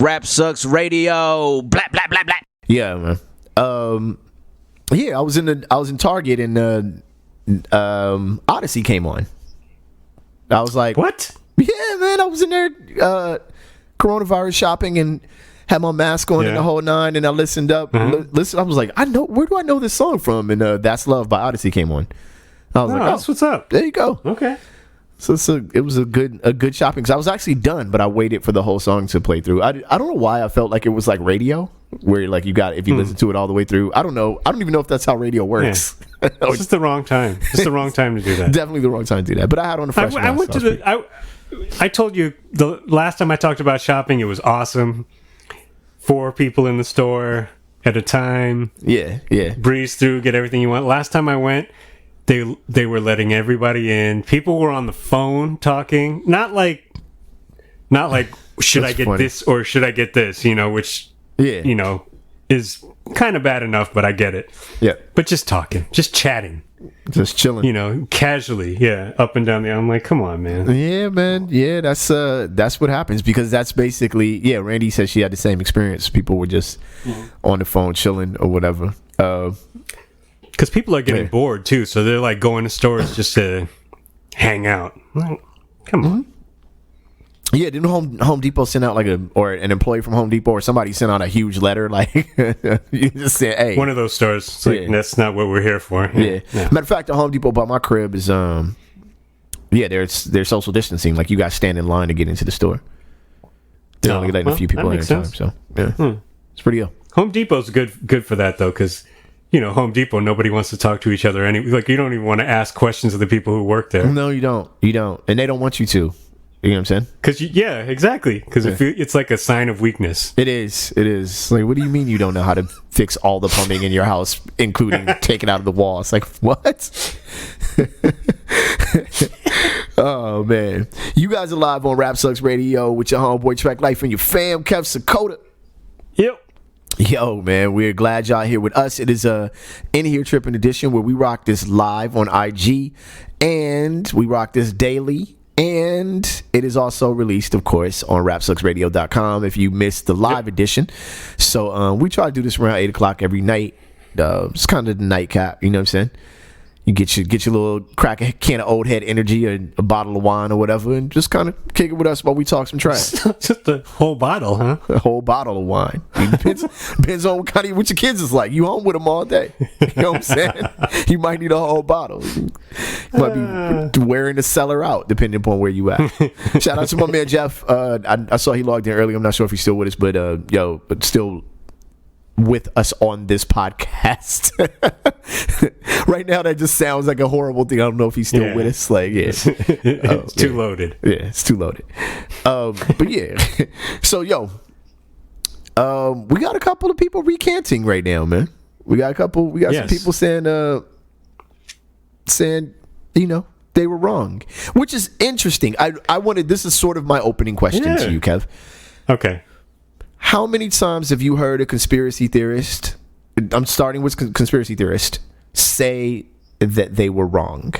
Rap Sucks Radio. Blah blah blah blah. Yeah, man. Yeah, I was in Target and Odyssey came on. I was like, what? Yeah, man. I was in there coronavirus shopping and had my mask on and the whole nine, and I listened up. Listen, I was like, where do I know this song from? And That's Love by Odyssey came on. I was like, that's what's up. There you go. Okay. So it was a good shopping because I was actually done, but I waited for the whole song to play through. I don't know why I felt like it was like radio, where like if you listen to it all the way through. I don't know. I don't even know if that's how radio works. Yeah. It's just the wrong time. It's the wrong time to do that. Definitely the wrong time to do that. But I had on a fresh I went to I told you the last time I talked about shopping, it was awesome. 4 people in the store at a time. Yeah. Breeze through, get everything you want. Last time I went, they were letting everybody in. People were on the phone talking. Not like should I get funny. This or should I get this? Which is kind of bad enough, but I get it. Yeah. But just talking, just chatting. Just chilling, casually, up and down the. I'm like, come on, man. Yeah, man. Yeah, that's what happens because that's basically. Randy said she had the same experience. People were just on the phone chilling or whatever. Because people are getting bored too, so they're like going to stores just to hang out. Like, come on. Yeah, didn't Home Depot send out or an employee from Home Depot or somebody sent out a huge letter like you just said, hey. One of those stores. It's like, that's not what we're here for. Yeah. Matter of fact, the Home Depot by my crib is they're social distancing. Like you guys stand in line to get into the store. They're only letting a few people in at a time. So it's pretty good. Home Depot's good for that though, because Home Depot, nobody wants to talk to each other. You don't even want to ask questions of the people who work there. No, you don't. And they don't want you to. You know what I'm saying? Because exactly. Because it's like a sign of weakness. It is. Like, what do you mean you don't know how to fix all the plumbing in your house, including taking out of the walls? Like, what? Oh man, you guys are live on Rap Sucks Radio with your homeboy Track Life and your fam, Kev Sakota. Yep. Yo, man, we're glad y'all here with us. It is a In Here Trippin' edition where we rock this live on IG and we rock this daily. And it is also released, of course, on rapsucksradio.com if you missed the live edition. So we try to do this around 8 o'clock every night. It's kind of the nightcap, you know what I'm saying? You get your little crack a can of old head energy or a bottle of wine or whatever and just kind of kick it with us while we talk some trash. Just a whole bottle, huh? A whole bottle of wine. Depends on what your kids is like. You home with them all day. You know what I'm saying? You might need a whole bottle. You might be wearing the cellar out depending upon where you at. Shout out to my man Jeff. I saw he logged in earlier. I'm not sure if he's still with us, but still with us on this podcast. Right now that just sounds like a horrible thing. I don't know if he's still with us. Like, it's too loaded. Yeah, it's too loaded. But yeah. So we got a couple of people recanting right now, man. We got some people saying they were wrong, which is interesting. This is sort of my opening question to you, Kev. Okay. How many times have you heard a conspiracy theorist, I'm starting with conspiracy theorist, say that they were wrong?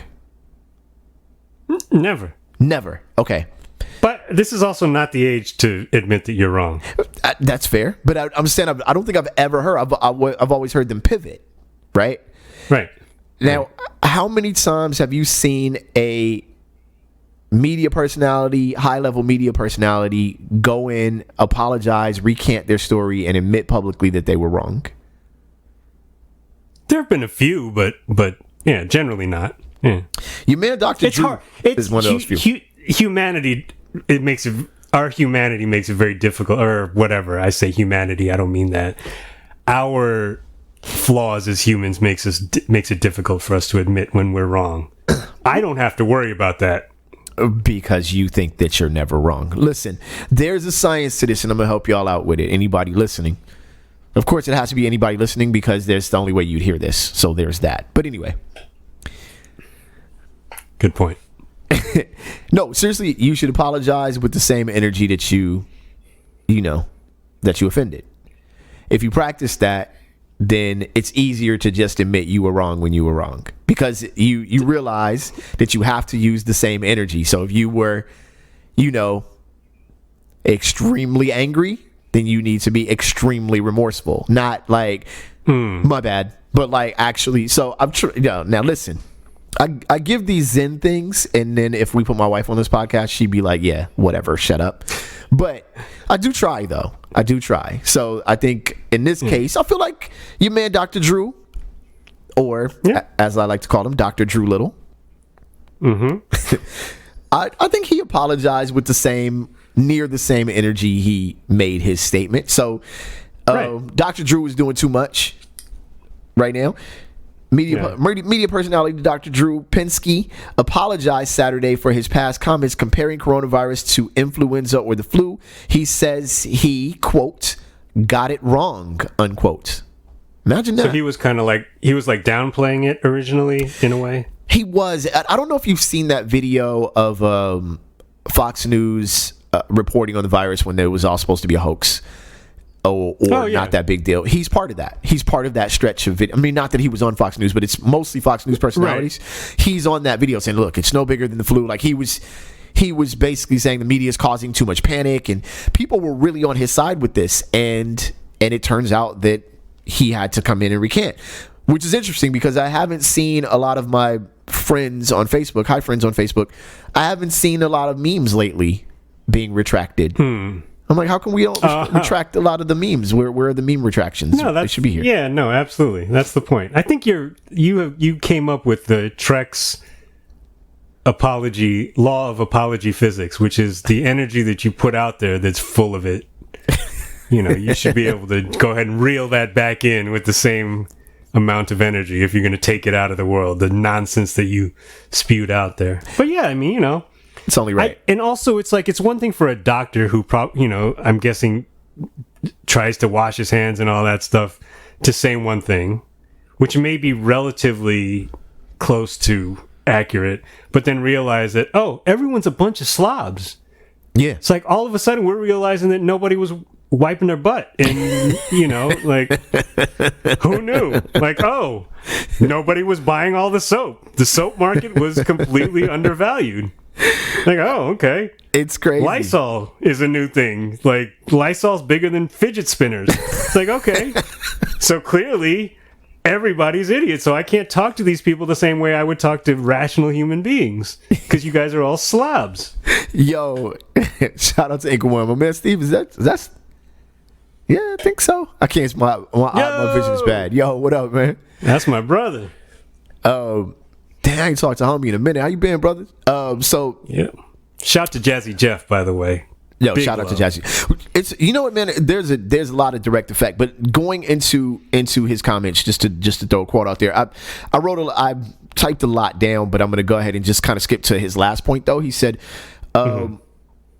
Never. Okay. But this is also not the age to admit that you're wrong. That's fair. But I'm saying I don't think I've ever heard. I've always heard them pivot. Right. Right. Now, how many times have you seen a media personality, high-level media personality, go in, apologize, recant their story, and admit publicly that they were wrong? There have been a few, but yeah, generally not. Yeah. Your man, Dr. Drew, is one of those few. Humanity, our humanity makes it very difficult, or whatever. I say humanity, I don't mean that. Our flaws as humans makes it difficult for us to admit when we're wrong. I don't have to worry about that. Because you think that you're never wrong. Listen, there's a science to this, and I'm going to help y'all out with it. Anybody listening. Of course, it has to be anybody listening because there's the only way you'd hear this. So there's that. But anyway. Good point. No, seriously, you should apologize with the same energy that that you offended. If you practice that, then it's easier to just admit you were wrong when you were wrong. Because you realize that you have to use the same energy. So if you were, extremely angry, then you need to be extremely remorseful. Not like, my bad, but like actually. So I'm now listen, I give these Zen things, and then if we put my wife on this podcast, she'd be like, yeah, whatever, shut up. But I do try, though. I do try. So I think in this case, I feel like your man, Dr. Drew, or as I like to call him, Dr. DrewLittle. I think he apologized with near the same energy he made his statement. So Dr. Drew is doing too much right now. Media personality Dr. Drew Pinsky apologized Saturday for his past comments comparing coronavirus to influenza or the flu. He says he, quote, got it wrong, unquote. Imagine that. So he was kind of like, downplaying it originally, in a way? He was. I don't know if you've seen that video of Fox News reporting on the virus when there was all supposed to be a hoax. Not that big deal. He's part of that. He's part of that stretch of video. I mean, not that he was on Fox News, but it's mostly Fox News personalities. Right. He's on that video saying, look, it's no bigger than the flu. Like he was basically saying the media is causing too much panic, and people were really on his side with this. And it turns out that he had to come in and recant, which is interesting because I haven't seen a lot of my friends on Facebook. Hi, friends on Facebook. I haven't seen a lot of memes lately being retracted. I'm like, how come we don't retract a lot of the memes? Where are the meme retractions? No, they should be here. Yeah, no, absolutely. That's the point. I think you came up with the Trek's law of apology physics, which is the energy that you put out there that's full of it. You should be able to go ahead and reel that back in with the same amount of energy if you're going to take it out of the world, the nonsense that you spewed out there. But yeah, I mean, it's only right. And also, it's like, it's one thing for a doctor who, I'm guessing, tries to wash his hands and all that stuff to say one thing, which may be relatively close to accurate, but then realize that, everyone's a bunch of slobs. Yeah. It's like all of a sudden we're realizing that nobody was wiping their butt. And, like, who knew? Like, nobody was buying all the soap. The soap market was completely undervalued. Like, okay. It's crazy. Lysol is a new thing. Like, Lysol's bigger than fidget spinners. It's like, okay. So clearly, everybody's idiots. So I can't talk to these people the same way I would talk to rational human beings. Because you guys are all slobs. Yo, shout out to Inkerworm. My man Steve, that's... Yeah, I think so. I can't... My vision is bad. Yo, what up, man? That's my brother. Damn, I ain't talked to homie in a minute. How you been, brother? Yeah. Shout to Jazzy Jeff, by the way. Yo, big shout out to Jazzy. It's, you know what, man? There's a lot of direct effect, but going into his comments, just to throw a quote out there, I typed a lot down, but I'm gonna go ahead and just kind of skip to his last point. Though he said,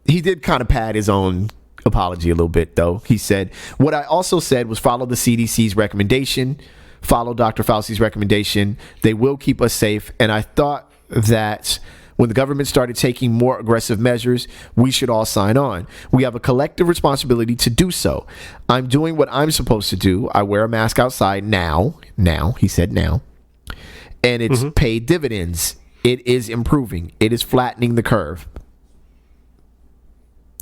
he did kind of pad his own apology a little bit. Though he said, what I also said was follow the CDC's recommendation. Follow Dr. Fauci's recommendation. They will keep us safe. And I thought that when the government started taking more aggressive measures, we should all sign on. We have a collective responsibility to do so. I'm doing what I'm supposed to do. I wear a mask outside now, he said now. And it's paid dividends. It is improving. It is flattening the curve.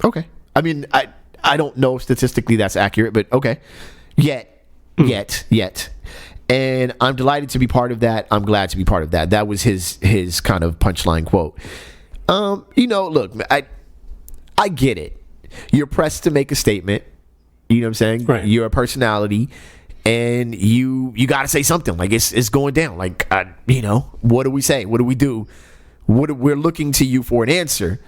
Okay. I mean, I don't know if statistically that's accurate, but okay. Yet. And I'm delighted to be part of that. I'm glad to be part of that. That was his kind of punchline quote. Look, I get it. You're pressed to make a statement. You know what I'm saying? Right. You're a personality, and you got to say something. Like it's going down. Like what do we say? What do we do? We're looking to you for an answer.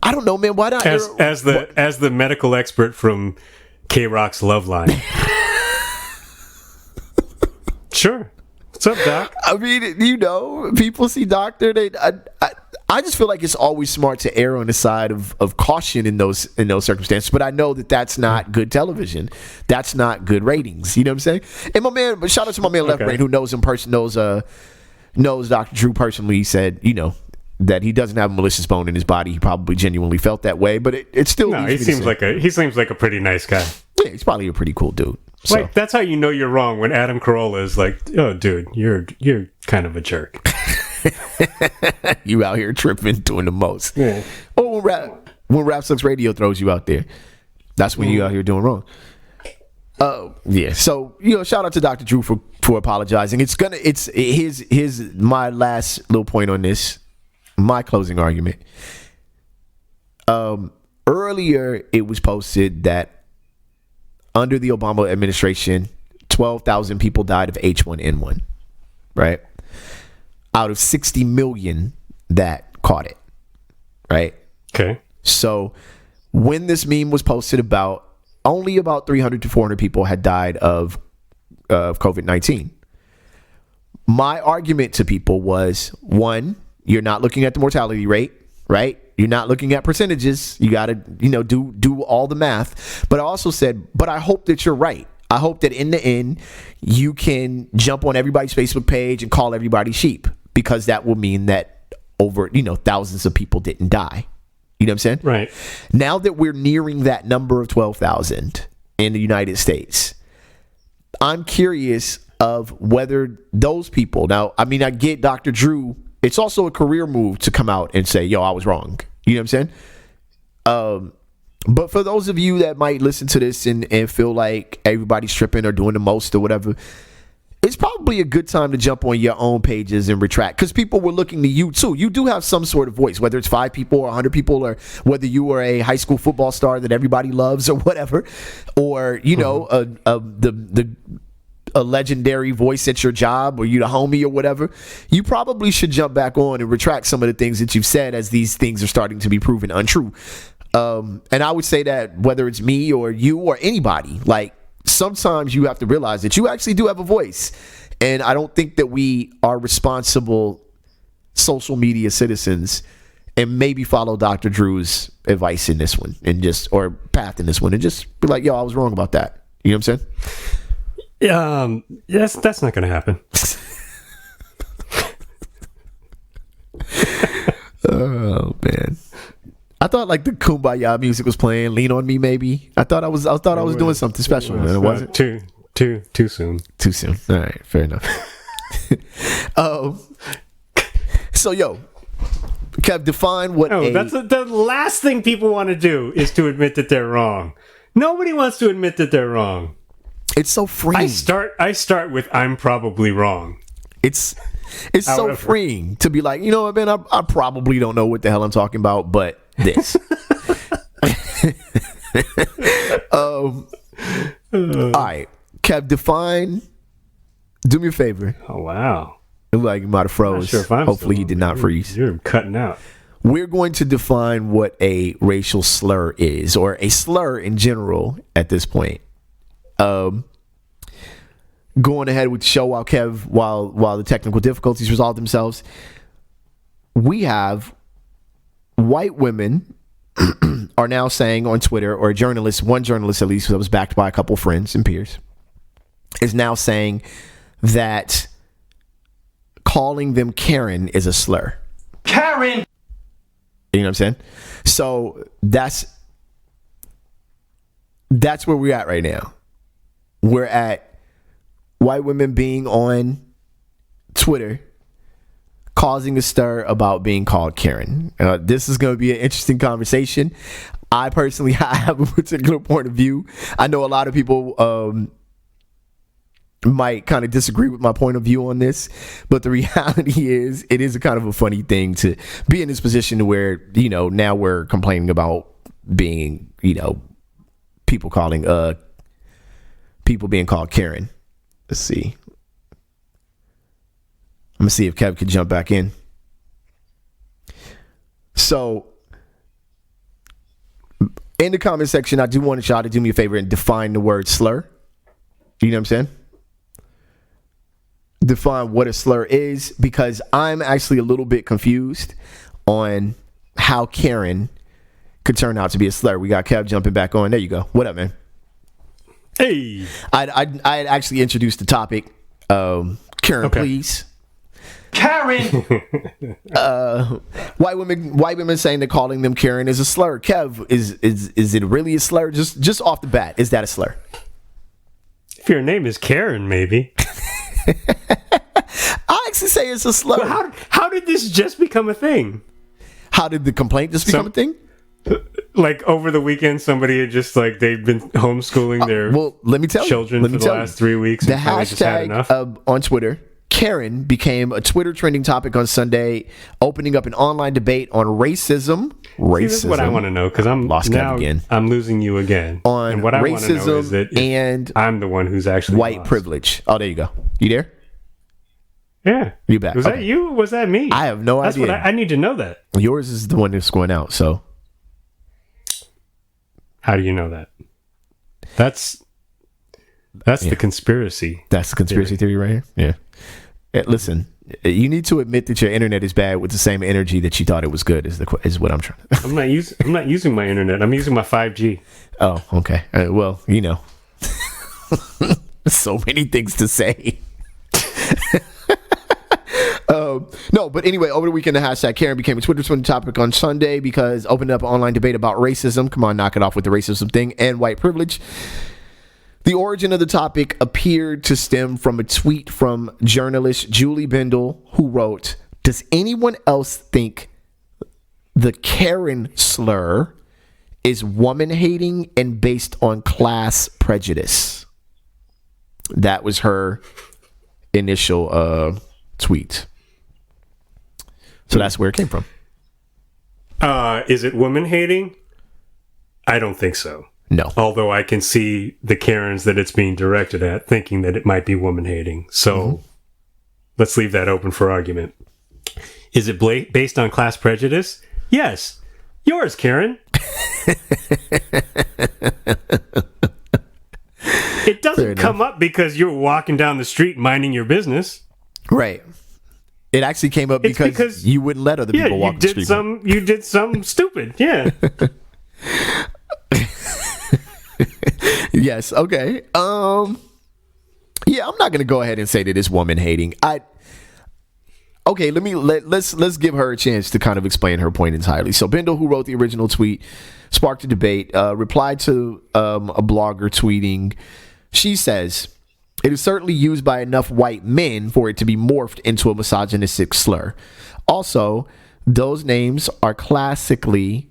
I don't know, man. Why not? As the medical expert from K-Rock's Love Line. Sure. What's up, Doc? I mean, people see doctor. I just feel like it's always smart to err on the side of caution in those circumstances. But I know that that's not good television. That's not good ratings. You know what I'm saying? And my man, shout out to my man Left Brain, who knows him knows Dr. Drew personally. He said, that he doesn't have a malicious bone in his body. He probably genuinely felt that way, but it still. No, he seems like a pretty nice guy. Yeah, he's probably a pretty cool dude. So. Like, that's how you know you're wrong, when Adam Carolla is like, "Oh, dude, you're kind of a jerk." You out here tripping, doing the most. Yeah. Or when Rap Sucks Radio throws you out there. That's when you out here doing wrong. Yeah. So, shout out to Dr. Drew for apologizing. It's my last little point on this, my closing argument. Earlier it was posted that under the Obama administration, 12,000 people died of H1N1, right? Out of 60 million that caught it, right? Okay. So when this meme was posted, only about 300 to 400 people had died of COVID-19. My argument to people was, one, you're not looking at the mortality rate, right? You're not looking at percentages. You got to, do all the math. But I also said, but I hope that you're right. I hope that in the end, you can jump on everybody's Facebook page and call everybody sheep, because that will mean that over, thousands of people didn't die. You know what I'm saying? Right. Now that we're nearing that number of 12,000 in the United States, I'm curious of whether those people, now, I mean, I get Dr. Drew, it's also a career move to come out and say, yo, I was wrong. You know what I'm saying? But for those of you that might listen to this and feel like everybody's tripping or doing the most or whatever, it's probably a good time to jump on your own pages and retract, because people were looking to you too. You do have some sort of voice, whether it's 5 people or 100 people, or whether you are a high school football star that everybody loves or whatever, or a legendary voice at your job, or you the homie or whatever. You probably should jump back on and retract some of the things that you've said, as these things are starting to be proven untrue. And I would say that whether it's me or you or anybody, like, sometimes you have to realize that you actually do have a voice. And I don't think that we are responsible social media citizens and maybe follow Dr. Drew's advice in this one or path in this one and just be like, yo, I was wrong about that. You know what I'm saying? That's not going to happen. Oh, man. I thought like the Kumbaya music was playing, Lean on Me maybe. I thought I was doing something special. It wasn't. Too soon. Too soon. All right, fair enough. So yo, Kev, define what that's the last thing people want to do is to admit that they're wrong. Nobody wants to admit that they're wrong. It's so freeing. I start with I'm probably wrong. It's so freeing to be like, you know what, man, I probably don't know what the hell I'm talking about, but this. All right, Kev, do me a favor. Oh, wow. It looked like you might have froze. Sure, hopefully he did not freeze. You're cutting out. We're going to define what a racial slur is, or a slur in general at this point. Going ahead with the show while the technical difficulties resolve themselves. We have white women are now saying on Twitter, or one journalist at least, that was backed by a couple friends and peers, is now saying that calling them Karen is a slur. Karen! You know what I'm saying? So that's where we're at right now. We're at white women being on Twitter causing a stir about being called Karen. This is going to be an interesting conversation. I personally have a particular point of view. I know a lot of people might kind of disagree with my point of view on this, but the reality is it is a kind of a funny thing to be in this position where, now we're complaining about being, people being called Karen. Let's see. I'm going to see if Kev could jump back in. So, in the comment section, I do want y'all to do me a favor and define the word slur. You know what I'm saying? Define what a slur is, because I'm actually a little bit confused on how Karen could turn out to be a slur. We got Kev jumping back on. There you go. What up, man? Hey. I had actually introduced the topic. Karen, okay. Please. Karen. White women saying that calling them Karen is a slur. Kev, is it really a slur? Just off the bat, is that a slur? If your name is Karen, maybe. I actually say it's a slur. Well, how did this just become a thing? How did the complaint just become a thing? like over the weekend, somebody had just like they've been homeschooling their let me tell children you, for the last 3 weeks. The and finally just had enough. hashtag on Twitter, Karen, became a Twitter trending topic on Sunday, opening up an online debate on racism. See, this is what I want to know, because I'm losing you again. On and what I want to know is that and I'm the one who's actually white lost. privilege. Oh, there you go. You there? Yeah. You back? Was that you? Was that me? I have no idea. What I need to know that. Yours is the one that's going out. So, how do you know that? That's the conspiracy. That's the conspiracy theory right here. Yeah. Listen, you need to admit that your internet is bad with the same energy that you thought it was good. Is what I'm trying. I'm not using my internet. I'm using my 5G. Oh, okay. Well, so many things to say. No, but anyway, over the weekend, the hashtag Karen became a Twitter trending topic on Sunday because opened up an online debate about racism. Come on, knock it off with the racism thing and white privilege. The origin of the topic appeared to stem from a tweet from journalist Julie Bindel, who wrote, "Does anyone else think the Karen slur is woman-hating and based on class prejudice?" That was her initial tweet. So that's where it came from. Is it woman-hating? I don't think so. No. Although I can see the Karens that it's being directed at thinking that it might be woman-hating. So let's leave that open for argument. Is it based on class prejudice? Yes. Yours, Karen. It doesn't come up because you're walking down the street minding your business. Right. It actually came up because you wouldn't let other people walk the street. You did something stupid. Yeah. Yes. Okay. Yeah, I'm not gonna go ahead and say that it's woman hating. Let's give her a chance to kind of explain her point entirely. So Bindle, who wrote the original tweet, sparked a debate, replied to a blogger tweeting. She says, "It is certainly used by enough white men for it to be morphed into a misogynistic slur. Also, those names are classically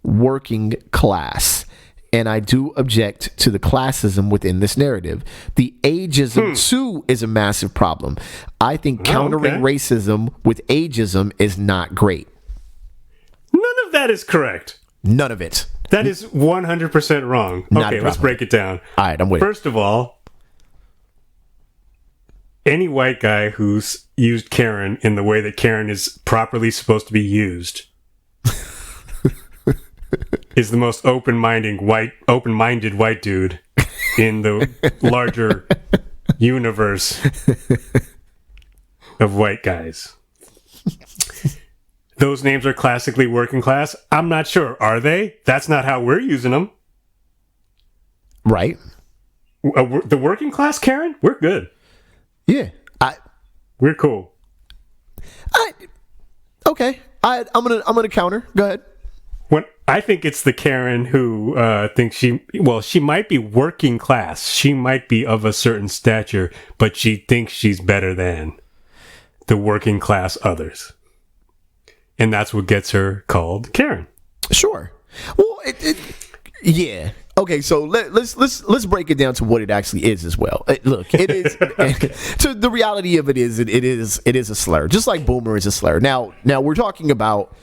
working class. And I do object to the classism within this narrative. The ageism, too, is a massive problem. I think countering racism with ageism is not great." None of that is correct. None of it. That is 100% wrong. Okay, let's break it down. All right, I'm waiting. First of all, any white guy who's used Karen in the way that Karen is properly supposed to be used is the most open-minded white dude in the larger universe of white guys. Those names are classically working class. I'm not sure. Are they? That's not how we're using them. Right. The working class, Karen? We're good. Yeah. We're cool. Okay. I'm gonna counter. Go ahead. I think it's the Karen who thinks she might be working class. She might be of a certain stature, but she thinks she's better than the working class others. And that's what gets her called Karen. Sure. Well, yeah. Okay, so let's break it down to what it actually is as well. Look, it is. So the reality of it is a slur, just like boomer is a slur. Now we're talking about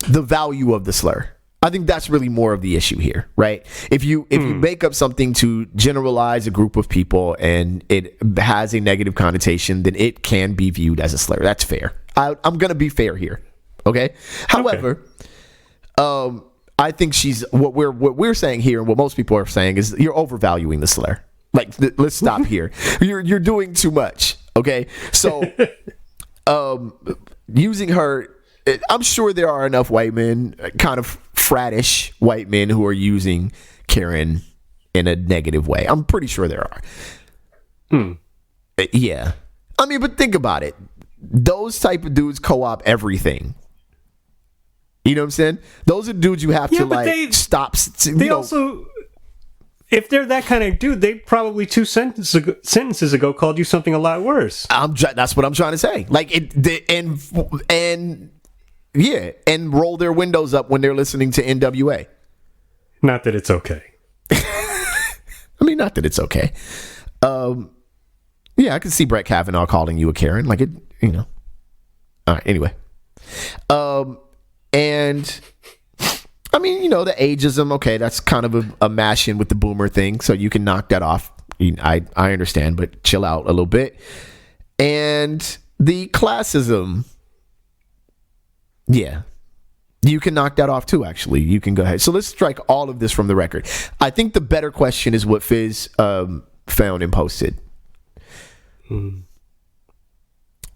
the value of the slur. I think that's really more of the issue here, right? If you make up something to generalize a group of people and it has a negative connotation, then it can be viewed as a slur. That's fair. I'm gonna be fair here, okay? However, I think what we're saying here, and what most people are saying, is you're overvaluing the slur. Like, let's stop here. You're doing too much, okay? So, using her. I'm sure there are enough white men, kind of frattish white men, who are using Karen in a negative way. I'm pretty sure there are. Yeah. I mean, but think about it. Those type of dudes co-op everything. You know what I'm saying? Those are dudes you have to stop. Also, if they're that kind of dude, they probably 2 sentences ago called you something a lot worse. That's what I'm trying to say. Like and Yeah, and roll their windows up when they're listening to NWA. Not that it's okay. I mean, not that it's okay. Yeah, I can see Brett Kavanaugh calling you a Karen. Like, it, you know. All right, anyway. And, I mean, you know, the ageism, okay, that's kind of a mash in with the boomer thing, so you can knock that off. I understand, but chill out a little bit. And the classism, yeah, you can knock that off too, actually. You can go ahead. So let's strike all of this from the record. I think the better question is what Fizz found and posted.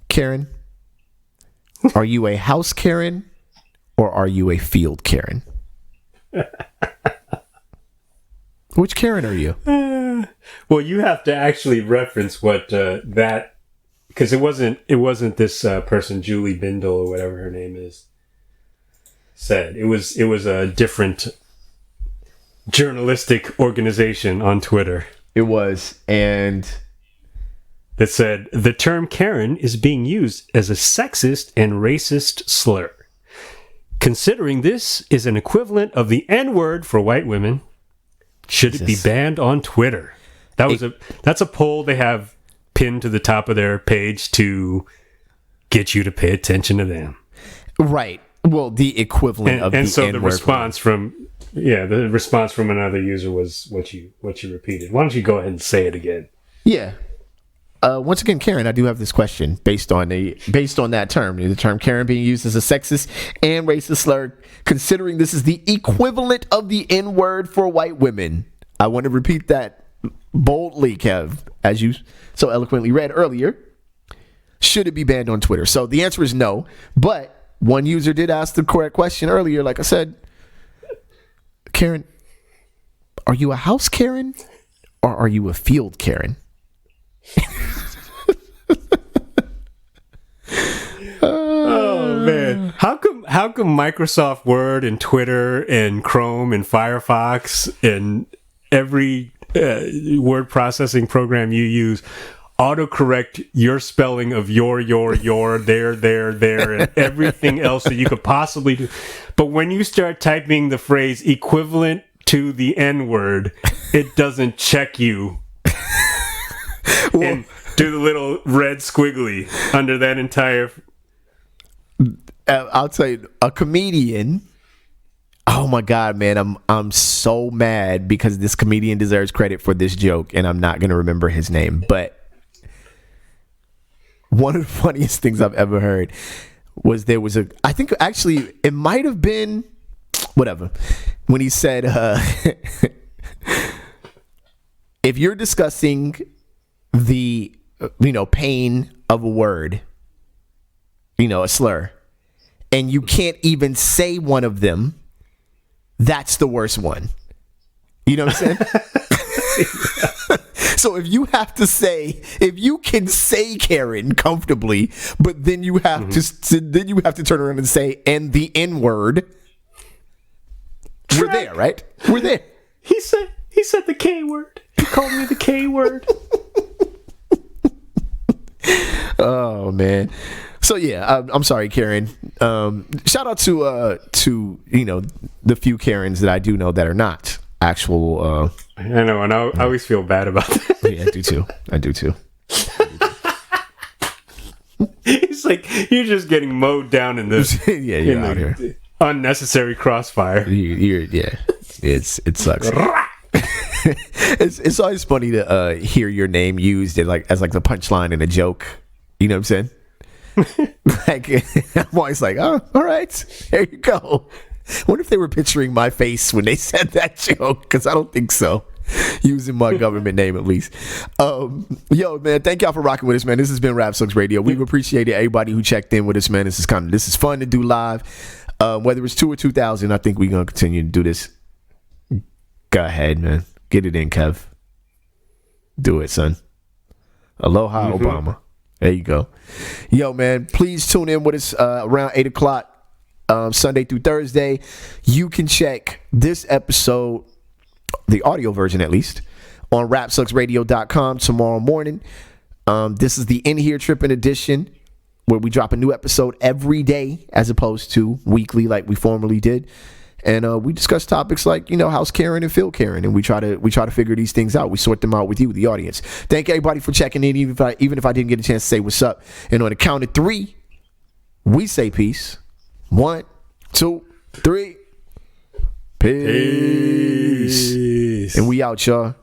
Karen, are you a house Karen or are you a field Karen? Which Karen are you? Well, you have to actually reference what that, because it wasn't this person, Julie Bindel or whatever her name is, said. It was a different journalistic organization on Twitter. It was, and that said, the term Karen is being used as a sexist and racist slur. Considering this is an equivalent of the N-word for white women, should it be banned on Twitter? That's a poll they have pinned to the top of their page to get you to pay attention to them. Right. Well, the equivalent of the N-word. And so the response from another user was what you repeated. Why don't you go ahead and say it again? Yeah. Once again, Karen, I do have this question based on that term. The term Karen being used as a sexist and racist slur, considering this is the equivalent of the N-word for white women. I want to repeat that boldly, Kev, as you so eloquently read earlier. Should it be banned on Twitter? So the answer is no, but one user did ask the correct question earlier. Like I said, Karen, are you a house Karen or are you a field Karen? Oh man, how come Microsoft Word and Twitter and Chrome and Firefox and every word processing program you use autocorrect your spelling of your there and everything else that you could possibly do, but when you start typing the phrase equivalent to the N-word, it doesn't check you. And do the little red squiggly under that entire. I'll tell you, a comedian. Oh my God, man! I'm so mad because this comedian deserves credit for this joke, and I'm not gonna remember his name. But one of the funniest things I've ever heard was I think actually it might have been whatever when he said, if you're discussing the pain of a word, a slur, and you can't even say one of them, that's the worst one. You know what I'm saying? So if you can say Karen comfortably, but then you have to turn around and say and the N-word, we're there, right? We're there. He said the K word. He called me the K word. Oh man. So yeah, I'm sorry, Karen. Shout out to the few Karens that I do know that are not actual. I know, and I always feel bad about that. Yeah, I do too. It's like you're just getting mowed down in the you're out here unnecessary crossfire. It sucks. It's always funny to hear your name used as the punchline in a joke. You know what I'm saying? Like I'm always like, oh, all right, there you go. I wonder if they were picturing my face when they said that joke, because I don't think so. Using my government name at least. Yo, man, thank y'all for rocking with us, man. This has been Rap Sucks Radio. We've appreciated everybody who checked in with us, man. This is fun to do live. Whether it's 2 or 2,000, I think we're gonna continue to do this. Go ahead, man. Get it in, Kev. Do it, son. Aloha, Obama. There you go. Yo, man, please tune in with us around 8 o'clock Sunday through Thursday. You can check this episode, the audio version at least, on rapsucksradio.com tomorrow morning. This is the In Here Trippin' edition where we drop a new episode every day as opposed to weekly like we formerly did. And we discuss topics like, how's Karen and Phil Karen, and we try to figure these things out. We sort them out with you, the audience. Thank everybody for checking in, even if I didn't get a chance to say what's up. And on the count of 3, we say peace. 1, 2, 3. Peace. And we out, y'all.